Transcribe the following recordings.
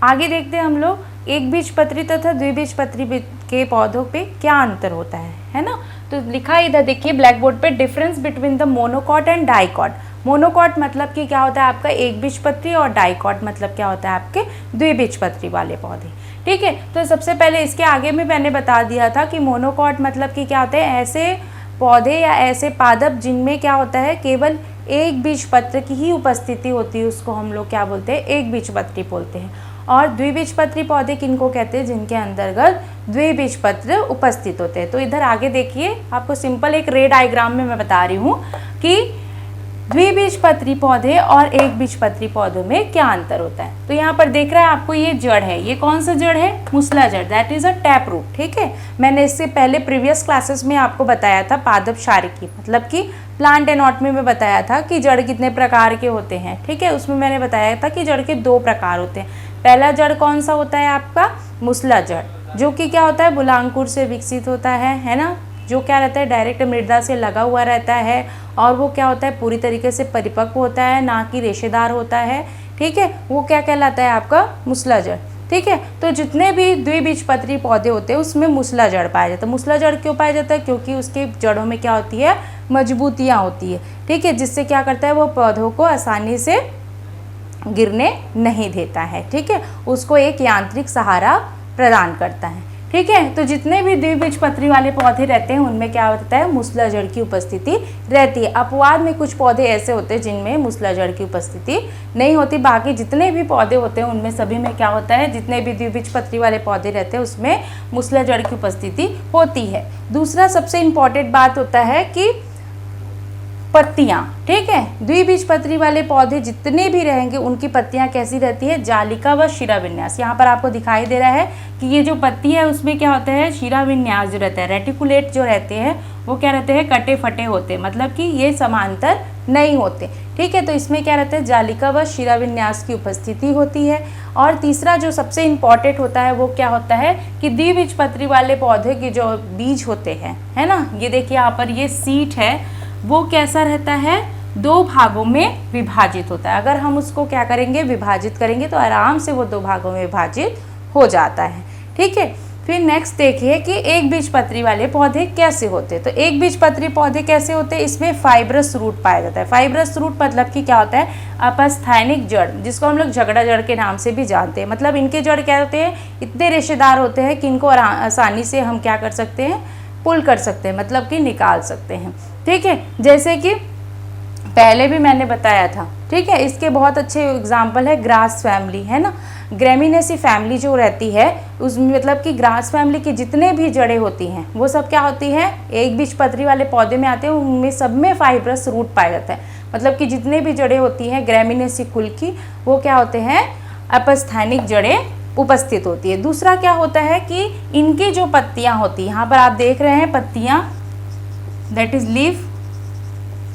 आगे देखते हैं हम लोग एक बीजपत्री तथा द्विबीजपत्री के पौधों पे क्या अंतर होता है ना। तो लिखा है इधर देखिए ब्लैक बोर्ड पे, difference between the monocot and dicot. Monocot मतलब कि क्या होता है आपका एक बीजपत्री, और डाइकॉट मतलब क्या होता है आपके द्विबीजपत्री वाले पौधे। ठीक है, तो सबसे पहले इसके आगे में मैंने बता दिया था कि मोनोकॉट मतलब कि क्या होते हैं ऐसे पौधे या ऐसे पादप जिनमें क्या होता है केवल एक बीजपत्र की ही उपस्थिति होती है, उसको हम लोग क्या बोलते हैं एक बीजपत्री बोलते हैं। और द्विबीजपत्री पौधे किनको कहते हैं, जिनके अंतर्गत द्विबीजपत्र उपस्थित होते हैं। तो इधर आगे देखिए, आपको सिंपल एक रे डायग्राम में मैं बता रही हूँ कि द्विबीजपत्री पौधे और एक बीजपत्री पौधों में क्या अंतर होता है। तो यहाँ पर देख रहा है आपको ये जड़ है, ये कौन सा जड़ है, मुसला जड़, that is a tap root. ठीक है, मैंने इससे पहले प्रीवियस क्लासेस में आपको बताया था पादप शारिकी मतलब कि प्लांट एनाटॉमी में बताया था कि जड़ कितने प्रकार के होते हैं। ठीक है, उसमें मैंने बताया था कि जड़ के दो प्रकार होते हैं। पहला जड़ कौन सा होता है आपका, मुसला जड़, जो कि क्या होता है बुलांकुर से विकसित होता है ना, जो क्या रहता है डायरेक्ट मृदा से लगा हुआ रहता है, और वो क्या होता है पूरी तरीके से परिपक्व होता है, ना कि रेशेदार होता है। ठीक है, वो क्या कहलाता है आपका मुसला जड़। ठीक है, तो जितने भी द्विबीजपत्री पौधे होते हैं उसमें मुसला जड़ पाया जाता है। मुसला जड़ क्यों पाया जाता है, क्योंकि उसके जड़ों में क्या होती है मजबूतियाँ होती है। ठीक है, जिससे क्या करता है वो पौधों को आसानी से गिरने नहीं देता है। ठीक है, उसको एक यांत्रिक सहारा प्रदान करता है। ठीक है, तो जितने भी द्विबीजपत्री वाले पौधे रहते हैं उनमें क्या होता है मुसला जड़ की उपस्थिति रहती है। अपवाद में कुछ पौधे ऐसे होते हैं जिनमें मुसला जड़ की उपस्थिति नहीं होती, बाकी जितने भी पौधे होते हैं उनमें सभी में क्या होता है, जितने भी द्विबीजपत्री वाले पौधे रहते हैं उसमें मुसला जड़ की उपस्थिति होती है। दूसरा सबसे इम्पॉर्टेंट बात होता है कि पत्तियाँ। ठीक है, द्विबीजपत्री वाले पौधे जितने भी रहेंगे उनकी पत्तियाँ कैसी रहती है, जालिका व शिराविन्यास। यहाँ पर आपको दिखाई दे रहा है कि ये जो पत्ती है उसमें क्या होता है शिराविन्यास जो रहता है, रेटिकुलेट जो रहते हैं वो क्या रहते हैं कटे फटे होते हैं, मतलब कि ये समांतर नहीं होते। ठीक है, तो इसमें क्या रहता है जालिका व शिराविन्यास की उपस्थिति होती है। और तीसरा जो सबसे इम्पॉर्टेंट होता है वो क्या होता है कि द्विबीजपत्री वाले पौधे के जो बीज होते हैं है ना, ये देखिए यहाँ पर ये सीट है, वो कैसा रहता है दो भागों में विभाजित होता है। अगर हम उसको क्या करेंगे विभाजित करेंगे तो आराम से वो दो भागों में विभाजित हो जाता है। ठीक है, फिर नेक्स्ट देखिए कि एक बीजपत्री वाले पौधे कैसे होते हैं। तो एक बीजपत्री पौधे कैसे होते हैं, इसमें फाइब्रस रूट पाया जाता है। फाइब्रस रूट मतलब कि क्या होता है अपस्थैनिक जड़, जिसको हम लोग झगड़ा जड़ के नाम से भी जानते हैं। मतलब इनके जड़ क्या होते हैं इतने रेशेदार होते हैं कि इनको आसानी से हम क्या कर सकते हैं पुल कर सकते हैं, मतलब कि निकाल सकते हैं। ठीक है, जैसे कि पहले भी मैंने बताया था। ठीक है, इसके बहुत अच्छे एग्जाम्पल है ग्रास फैमिली है ना, ग्रेमिनेसी फैमिली जो रहती है उसमें मतलब कि ग्रास फैमिली की जितने भी जड़ें होती हैं वो सब क्या होती हैं एक बीजपत्री वाले पौधे में आते हैं, उनमें सब में फाइब्रस रूट पाया जाता है। मतलब कि जितने भी जड़ें होती हैं ग्रेमिनेसी कुल की वो क्या होते हैं अपस्थैनिक जड़ें उपस्थित होती है। दूसरा क्या होता है कि इनकी जो पत्तियां होती हैं, यहाँ पर आप देख रहे हैं पत्तियां दैट इज लीफ,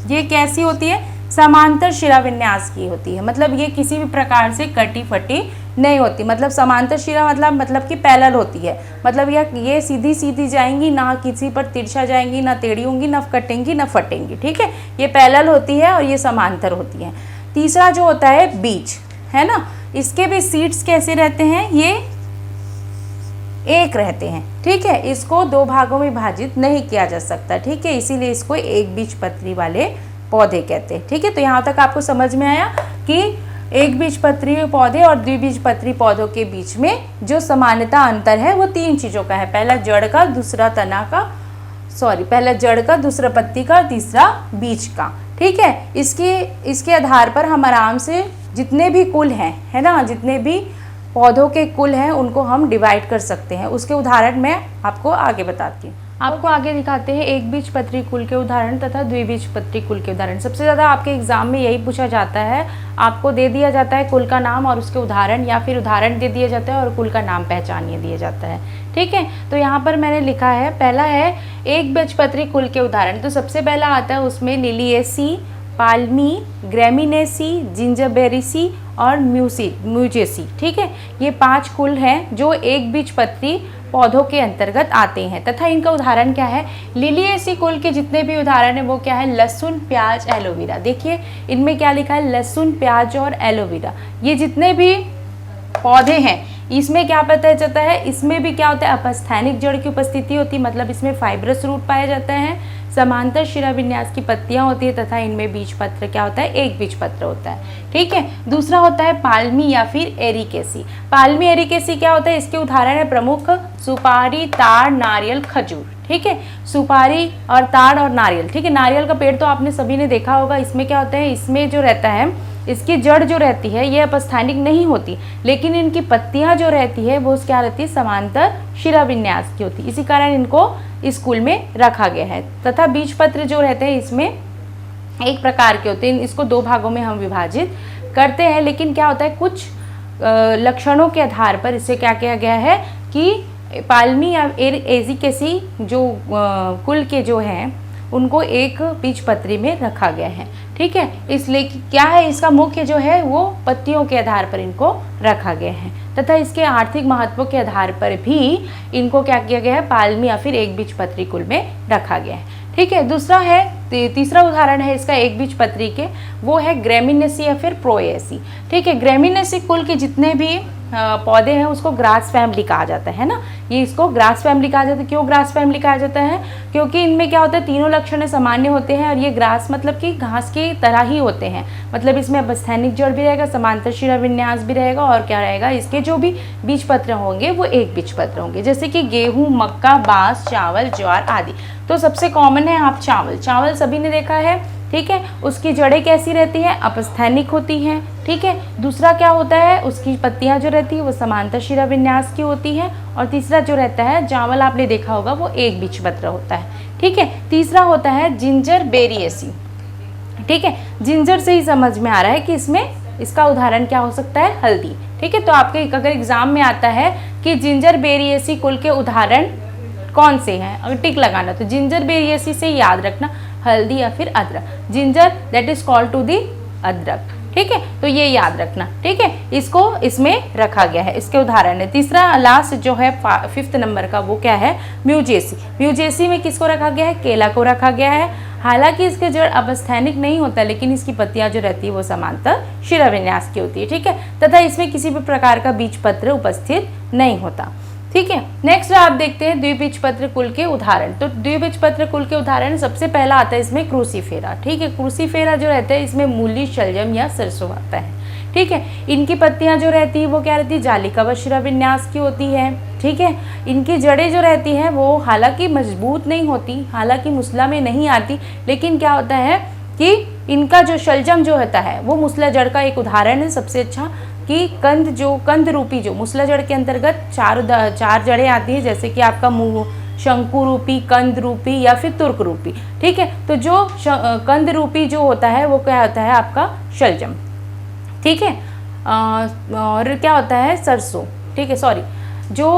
ये कैसी होती है समांतर शिराविन्यास की होती है। मतलब ये किसी भी प्रकार से कटी फटी नहीं होती। मतलब समांतर शिरा मतलब कि पैरेलल होती है, मतलब ये सीधी सीधी जाएंगी, ना किसी पर तिरछा जाएंगी, ना टेढ़ी होंगी, ना कटेंगी ना फटेंगी। ठीक है, ये पैरेलल होती है और ये समांतर होती है। तीसरा जो होता है बीज है ना, इसके भी सीड्स कैसे रहते हैं ये एक रहते हैं। ठीक है, इसको दो भागों में विभाजित नहीं किया जा सकता। ठीक है, इसीलिए इसको एक बीजपत्री वाले पौधे कहते हैं। ठीक है, तो यहाँ तक आपको समझ में आया कि एक बीजपत्री पौधे और द्विबीजपत्री पौधों के बीच में जो समानता अंतर है वो तीन चीज़ों का है, पहला जड़ का, दूसरा तना का, पहला जड़ का, दूसरा पत्ती का, तीसरा बीज का। ठीक है, इसके आधार पर हम आराम से जितने भी कुल हैं है ना, जितने भी पौधों के कुल हैं उनको हम डिवाइड कर सकते हैं। उसके उदाहरण मैं आपको आगे बताती हूँ। आपको आगे दिखाते हैं एक बीजपत्री कुल के उदाहरण तथा द्विबीजपत्री कुल के उदाहरण। सबसे ज़्यादा आपके एग्जाम में यही पूछा जाता है, आपको दे दिया जाता है कुल का नाम और उसके उदाहरण, या फिर उदाहरण दे दिया जाता है और कुल का नाम पहचानिए दिया जाता है। ठीक है, तो यहाँ पर मैंने लिखा है पहला है एक बीजपत्री कुल के उदाहरण। तो सबसे पहला आता है उसमें लिलिएसी, पाल्मी, ग्रेमिनेसी, जिंजरबेरेसी और म्यूजेसी। ठीक है, ये 5 कुल हैं जो एक बीजपत्री पौधों के अंतर्गत आते हैं तथा इनका उदाहरण क्या है, लिलिएसी कुल के जितने भी उदाहरण है वो क्या है लहसुन, प्याज, एलोवेरा। देखिए इनमें क्या लिखा है लहसुन, प्याज और एलोवेरा। ये जितने भी पौधे हैं, इसमें क्या पता चलता है, इसमें भी क्या होता है, अपस्थैनिक जड़ की उपस्थिति होती है, मतलब इसमें फाइब्रस रूट पाए जाते हैं, समांतर शिराविन्यास की पत्तियां होती है तथा इनमें बीजपत्र क्या होता है, एक बीजपत्र होता है। ठीक है, दूसरा होता है पाल्मी या फिर एरिकेसी। पाल्मी एरिकेसी क्या होता है, इसके उदाहरण है प्रमुख सुपारी, ताड़, नारियल, खजूर। ठीक है, सुपारी और ताड़ और नारियल। ठीक है, नारियल का पेड़ तो आपने सभी ने देखा होगा। इसमें क्या होता है, इसमें जो रहता है, इसकी जड़ जो रहती है ये अपस्थानिक नहीं होती, लेकिन इनकी पत्तियां जो रहती है वो क्या रहती है, समांतर शिराविन्यास की होती है। इसी कारण इनको स्कूल में रखा गया है। तथा बीजपत्र जो रहते हैं इसमें एक प्रकार के होते हैं, इसको दो भागों में हम विभाजित करते हैं। लेकिन क्या होता है, कुछ लक्षणों के आधार पर इसे क्या किया गया है कि पाल्मी या एरिकेसी जो कुल के जो हैं उनको एक बीजपत्री में रखा गया है। ठीक है, इसलिए क्या है, इसका मुख्य जो है वो पत्तियों के आधार पर इनको रखा गया है तथा इसके आर्थिक महत्व के आधार पर भी इनको क्या किया गया है, पाल्मी या फिर एक बीजपत्री कुल में रखा गया है। ठीक है, दूसरा है, तीसरा उदाहरण है इसका एक बीजपत्री के, वो है ग्रेमिनेसी या फिर प्रोएसी। ठीक है, ग्रेमिनेसी कुल के जितने भी पौधे हैं उसको ग्रास फैमिली कहा जाता है ना, ये इसको ग्रास फैमिली कहा जाता है। क्यों ग्रास फैमिली कहा जाता है, क्योंकि इनमें क्या होता है, तीनों लक्षण सामान्य होते हैं और ये ग्रास मतलब कि घास की तरह ही होते हैं। मतलब इसमें अपस्थैनिक जड़ भी रहेगा, समांतर शिराविन्यास भी रहेगा और क्या रहेगा, इसके जो भी बीजपत्र होंगे वो एक बीजपत्र होंगे, जैसे कि गेहूँ, मक्का, बांस, चावल, ज्वार आदि। तो सबसे कॉमन है आप चावल, चावल सभी ने देखा है। ठीक है, उसकी जड़ें कैसी रहती हैं, अपस्थैनिक होती हैं। ठीक है, दूसरा क्या होता है, उसकी पत्तियां जो रहती है वो समांतर शिराविन्यास की होती हैं। और तीसरा जो रहता है चावल आपने देखा होगा वो एक बीजपत्र होता है। ठीक है, तीसरा होता है जिंजर बेरिएसी। ठीक है, जिंजर से ही समझ में आ रहा है कि इसमें इसका उदाहरण क्या हो सकता है, हल्दी। ठीक है, तो आपके अगर एग्जाम में आता है कि जिंजर बेरिएसी कुल के उदाहरण कौन से हैं, अगर टिक लगाना तो जिंजर बेरिएसी से याद रखना हल्दी या फिर अदरक। Ginger that is called to the अदरक। ठीक है, तो ये याद रखना। ठीक है, इसको इसमें रखा गया है, इसके उदाहरण है। तीसरा लास्ट जो है 5th नंबर का वो क्या है, म्यूजेसी। म्यूजेसी में किसको रखा गया है, केला को रखा गया है। हालांकि इसके जड़ अपस्थैनिक नहीं होता, लेकिन इसकी पत्तियां जो रहती है वो समांतर शिराविन्यास की होती है। ठीक है, तथा इसमें किसी भी प्रकार का बीजपत्र उपस्थित नहीं होता। ठीक है, नेक्स्ट आप देखते हैं द्विबीजपत्र कुल के उदाहरण। तो द्विबीजपत्र कुल के उदाहरण सबसे पहला आता है इसमें क्रूसीफेरा। ठीक है, क्रूसीफेरा जो रहता है इसमें मूली, शलजम या सरसों आता है। ठीक है, इनकी पत्तियां जो रहती है वो क्या रहती है, जालिका व शिराविन्यास की होती है। ठीक है, इनकी जड़ें जो रहती हैं वो हालांकि मजबूत नहीं होती, हालांकि मुसला में नहीं आती, लेकिन क्या होता है कि इनका जो शलजम जो होता है वो मुसला जड़ का एक उदाहरण है सबसे अच्छा, कि कंद रूपी जो मुसला जड़ के अंतर्गत चार जड़ें आती है, जैसे कि आपका शंकु रूपी, कंद रूपी या फिर तुर्क रूपी। ठीक है, तो जो कंद रूपी जो होता है वो क्या होता है आपका शलजम। ठीक है, और क्या होता है सरसों। ठीक है, सॉरी, जो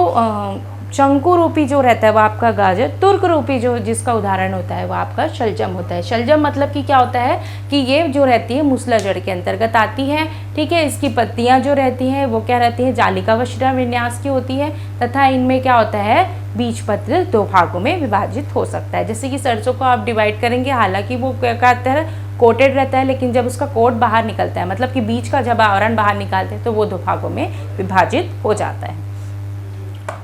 शंकु रूपी जो रहता है वो आपका गाजर, तुर्क रूपी जो जिसका उदाहरण होता है वो आपका शलजम होता है। शलजम मतलब कि क्या होता है कि ये जो रहती है मुसला जड़ के अंतर्गत आती है। ठीक है, इसकी पत्तियां जो रहती हैं वो क्या रहती है, जालिका व शिराविन्यास की होती है तथा इनमें क्या होता है, बीजपत्र दो भागों में विभाजित हो सकता है। जैसे कि सरसों को आप डिवाइड करेंगे, हालांकि वो क्या कहते हैं कोटेड रहता है, लेकिन जब उसका कोट बाहर निकलता है, मतलब कि बीज का जब आवरण बाहर निकालते हैं तो वो दो भागों में विभाजित हो जाता है।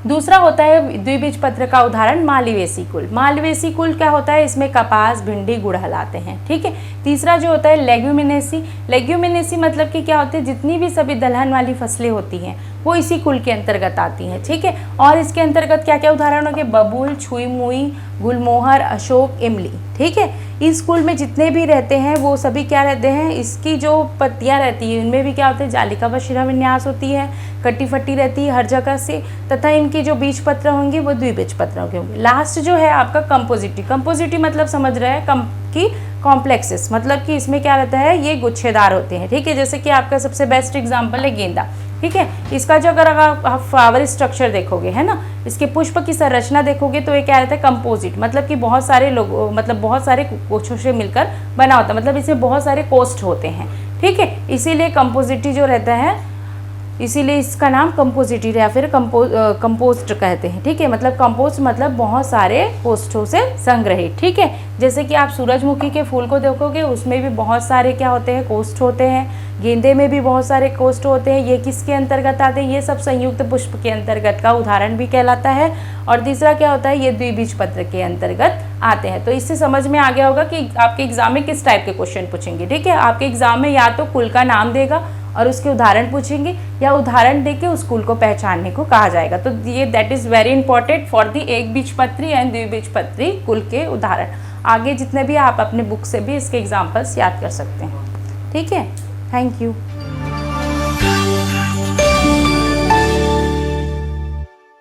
दूसरा होता है द्विबीजपत्र का उदाहरण मालवेसी कुल। मालवेसी कुल क्या होता है, इसमें कपास, भिंडी, गुड़हल आते हैं। ठीक है, तीसरा जो होता है लेग्यूमिनेसी। लेग्यूमिनेसी मतलब कि क्या होते हैं, जितनी भी सभी दलहन वाली फसलें होती हैं वो इसी कुल के अंतर्गत आती हैं। ठीक है, और इसके अंतर्गत क्या क्या उदाहरण होंगे, बबूल, छुई मुई, गुलमोहर, अशोक, इमली। ठीक है, इस कुल में जितने भी रहते हैं वो सभी क्या रहते हैं, इसकी जो पत्तियां रहती हैं उनमें भी क्या होते हैं, जालिका व शिराविन्यास होती है, कटी फटी रहती है हर जगह से, तथा इनकी जो बीजपत्र होंगे वो द्विबीजपत्र होंगे। लास्ट जो है आपका कंपोजिटी। कंपोजिटी मतलब समझ रहे हैं कि कॉम्प्लेक्सेस, मतलब कि इसमें क्या रहता है, ये गुच्छेदार होते हैं। ठीक है, जैसे कि आपका सबसे बेस्ट एग्जांपल है गेंदा। ठीक है, इसका जो अगर आप फ्लावर स्ट्रक्चर देखोगे, है ना, इसके पुष्प की संरचना देखोगे तो ये क्या रहता है, कंपोजिट, मतलब कि बहुत सारे लोग, मतलब बहुत सारे कोशों से मिलकर बना होता है, मतलब इसमें बहुत सारे कोस्ट होते हैं। ठीक है, इसीलिए कंपोजिटी जो रहता है, इसीलिए इसका नाम कंपोजिटी या फिर कंपोस्ट कहते हैं। ठीक है, मतलब कंपोस्ट मतलब बहुत सारे कोष्ठों से संग्रहित। ठीक है, जैसे कि आप सूरजमुखी के फूल को देखोगे उसमें भी बहुत सारे क्या होते हैं, कोष्ठ होते हैं, गेंदे में भी बहुत सारे कोष्ठ होते हैं, ये किसके अंतर्गत आते हैं, ये सब संयुक्त पुष्प के अंतर्गत का उदाहरण भी कहलाता है। और तीसरा क्या होता है, ये द्विबीजपत्र के अंतर्गत आते हैं। तो इससे समझ में आ गया होगा कि आपके एग्जाम में किस टाइप के क्वेश्चन पूछेंगे। ठीक है, आपके एग्जाम में या तो कुल का नाम देगा और उसके उदाहरण पूछेंगे, या उदाहरण देके उस कुल को पहचानने को कहा जाएगा। तो ये that is very important for the एकबीजपत्री एंड द्विबीजपत्री कुल के उदाहरण। आगे जितने भी आप अपने बुक से भी इसके एग्जाम्पल्स याद कर सकते हैं। ठीक है, थैंक यू।